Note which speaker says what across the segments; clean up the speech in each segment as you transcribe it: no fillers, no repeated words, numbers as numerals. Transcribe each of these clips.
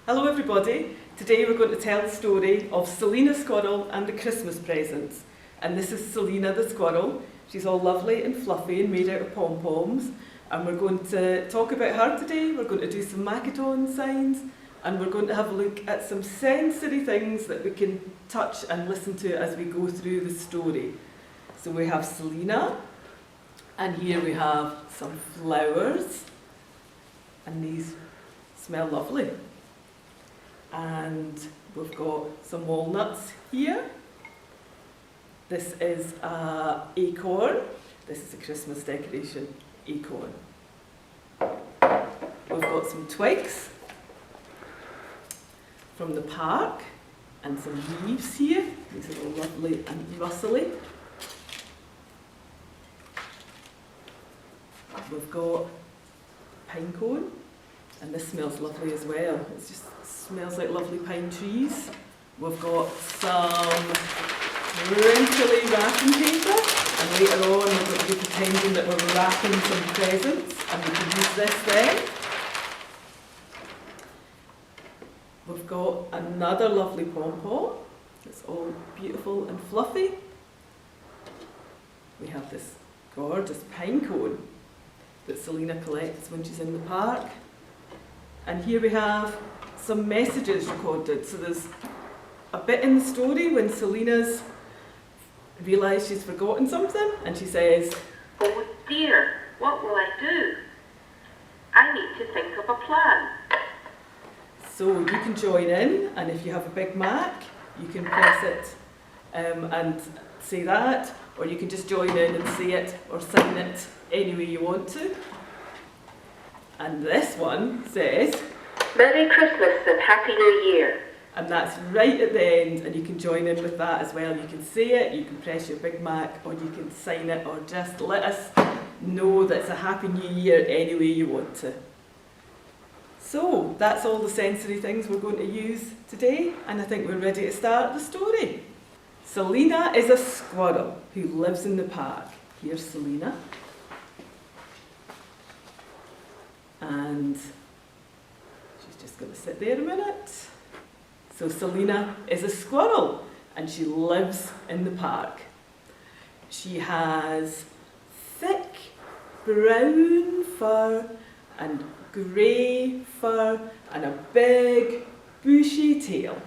Speaker 1: Hello everybody, today we're going to tell the story of Selina Squirrel and the Christmas presents. And this is Selina the Squirrel. She's all lovely and fluffy and made out of pom-poms. And we're going to talk about her today. We're going to do some Makaton signs and we're going to have a look at some sensory things that we can touch and listen to as we go through the story. So we have Selina, and here we have some flowers, and these smell lovely. And we've got some walnuts here. This is an acorn. This is a Christmas decoration acorn. We've got some twigs from the park and some leaves here. These are all lovely and rustly. We've got a pine cone, and this smells lovely as well. It just smells like lovely pine trees. We've got some wrinkly wrapping paper, and later on we're going to be pretending that we're wrapping some presents, and we can use this then. We've got another lovely pom-pom. It's all beautiful and fluffy. We have this gorgeous pine cone that Selina collects when she's in the park. And here we have some messages recorded. So there's a bit in the story when Selina's realised she's forgotten something, and she says,
Speaker 2: "Oh dear, what will I do? I need to think of a plan."
Speaker 1: So you can join in, and if you have a Big Mac, you can press it and say that, or you can just join in and say it or sign it any way you want to. And this one says,
Speaker 2: "Merry Christmas and Happy New Year."
Speaker 1: And that's right at the end, and you can join in with that as well. You can say it, you can press your Big Mac, or you can sign it, or just let us know that it's a Happy New Year any way you want to. So that's all the sensory things we're going to use today, and I think we're ready to start the story. Selina is a squirrel who lives in the park. Here's Selina. And she's just going to sit there a minute. So Selina is a squirrel and she lives in the park. She has thick brown fur and grey fur and a big bushy tail.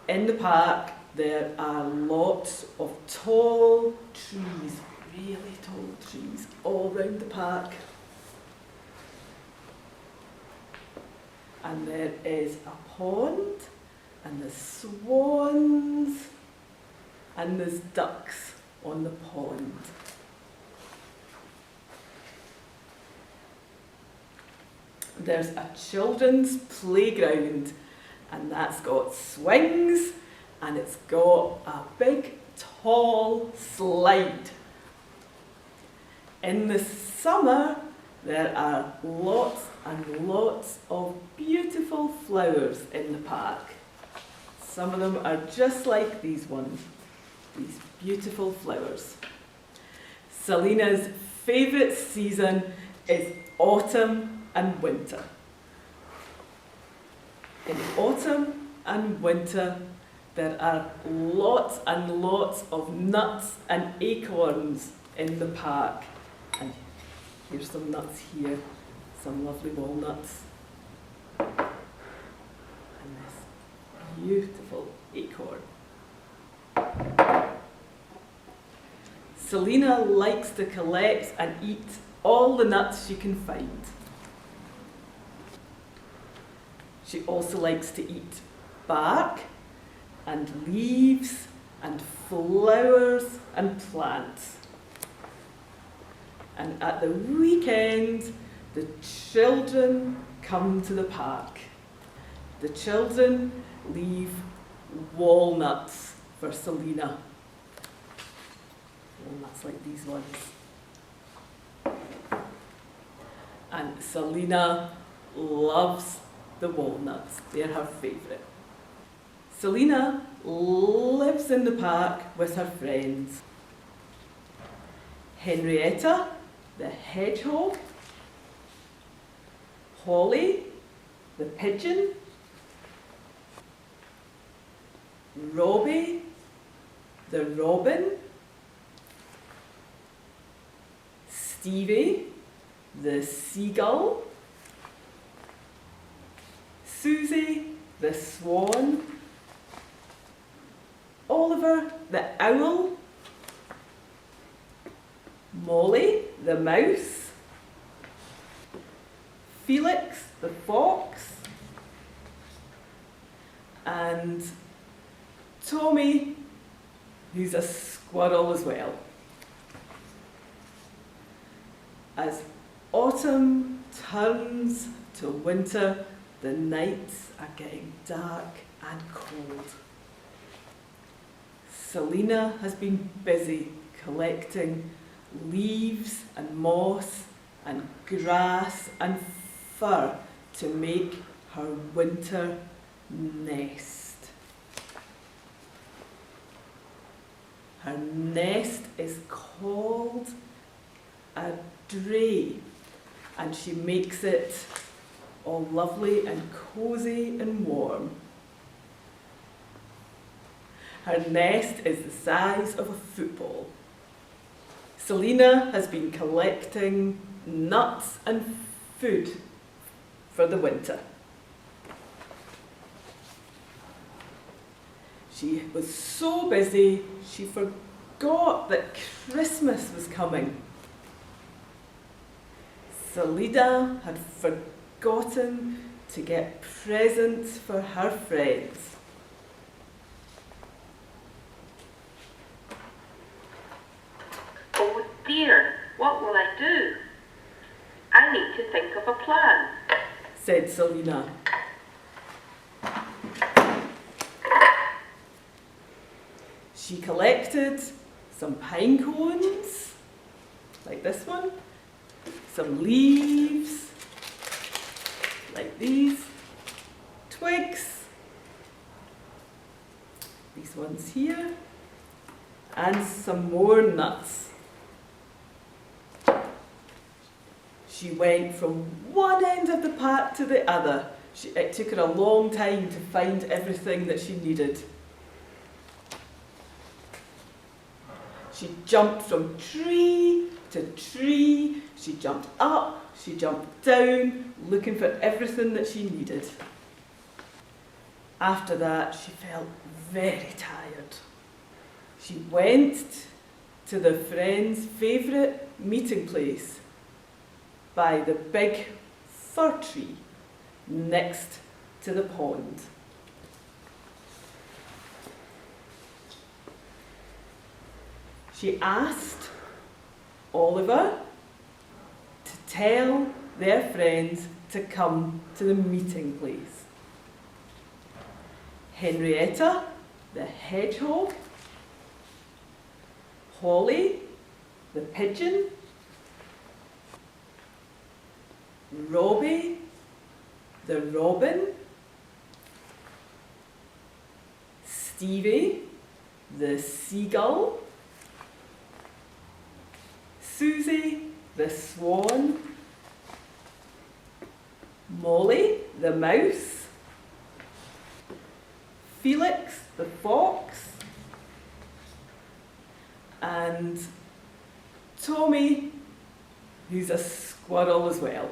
Speaker 1: In the park there are lots of tall trees, really tall trees all around the park. And there is a pond, and there's swans, and there's ducks on the pond. There's a children's playground, and that's got swings, and it's got a big tall slide. In the summer, there are lots and lots of beautiful flowers in the park. Some of them are just like these ones, these beautiful flowers. Selina's favourite season is autumn and winter. In autumn and winter, there are lots and lots of nuts and acorns in the park. And here's some nuts here, some lovely walnuts, and this beautiful acorn. Selina likes to collect and eat all the nuts she can find. She also likes to eat bark and leaves and flowers and plants. And at the weekend, the children come to the park. The children leave walnuts for Selina. Walnuts like these ones. And Selina loves the walnuts. They're her favourite. Selina lives in the park with her friends. Henrietta, the hedgehog, Holly, the pigeon, Robbie, the robin, Stevie, the seagull, Susie, the swan, Oliver, the owl, Molly, the mouse, Felix, the fox, and Tommy, who's a squirrel as well. As autumn turns to winter, the nights are getting dark and cold. Selina has been busy collecting leaves and moss and grass and fur to make her winter nest. Her nest is called a dray, and she makes it all lovely and cosy and warm. Her nest is the size of a football. Selina has been collecting nuts and food for the winter. She was so busy, she forgot that Christmas was coming. Selina had forgotten to get presents for her friends.
Speaker 2: Oh dear, what will I do? I need to think of a plan,
Speaker 1: said Selina. She collected some pine cones, like this one, some leaves, like these, twigs, these ones here, and some more nuts. She went from one end of the park to the other. It took her a long time to find everything that she needed. She jumped from tree to tree. She jumped up, she jumped down, looking for everything that she needed. After that, she felt very tired. She went to the friend's favourite meeting place by the big fir tree next to the pond. She asked Oliver to tell their friends to come to the meeting place. Henrietta, the hedgehog, Holly, the pigeon, Robbie, the robin, Stevie, the seagull, Susie, the swan, Molly, the mouse, Felix, the fox, and Tommy, who's a squirrel as well.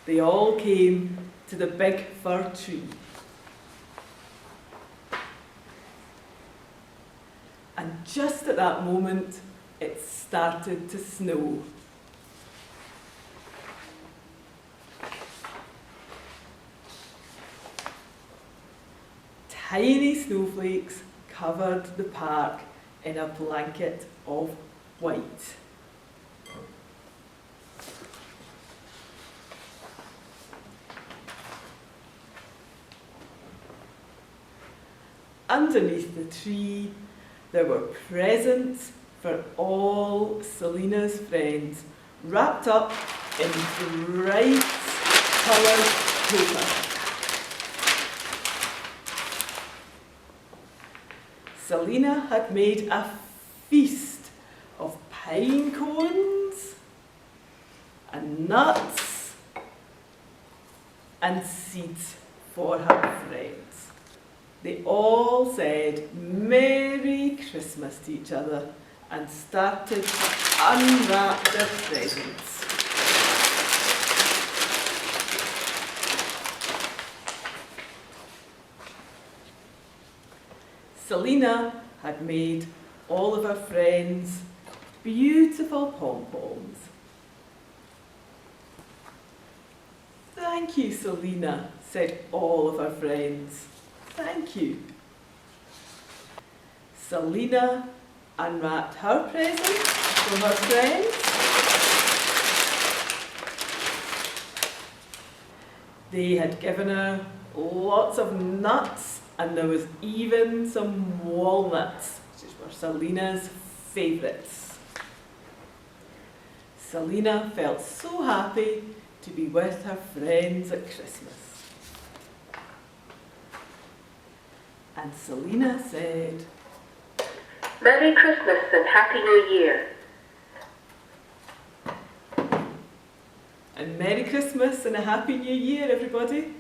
Speaker 1: They all came to the big fir tree. And just at that moment, it started to snow. Tiny snowflakes covered the park in a blanket of white. Underneath the tree, there were presents for all Selina's friends, wrapped up in bright coloured paper. Selina had made a feast of pine cones and nuts and seeds for her friends. They all said Merry Christmas to each other and started to unwrap their presents. Selina had made all of her friends beautiful pom-poms. "Thank you, Selina," said all of her friends. "Thank you." Selina unwrapped her present from her friends. They had given her lots of nuts, and there was even some walnuts, which were Selina's favourites. Selina felt so happy to be with her friends at Christmas. And Selina said,
Speaker 2: Merry Christmas and Happy New Year.
Speaker 1: and Merry Christmas and a Happy New Year, everybody.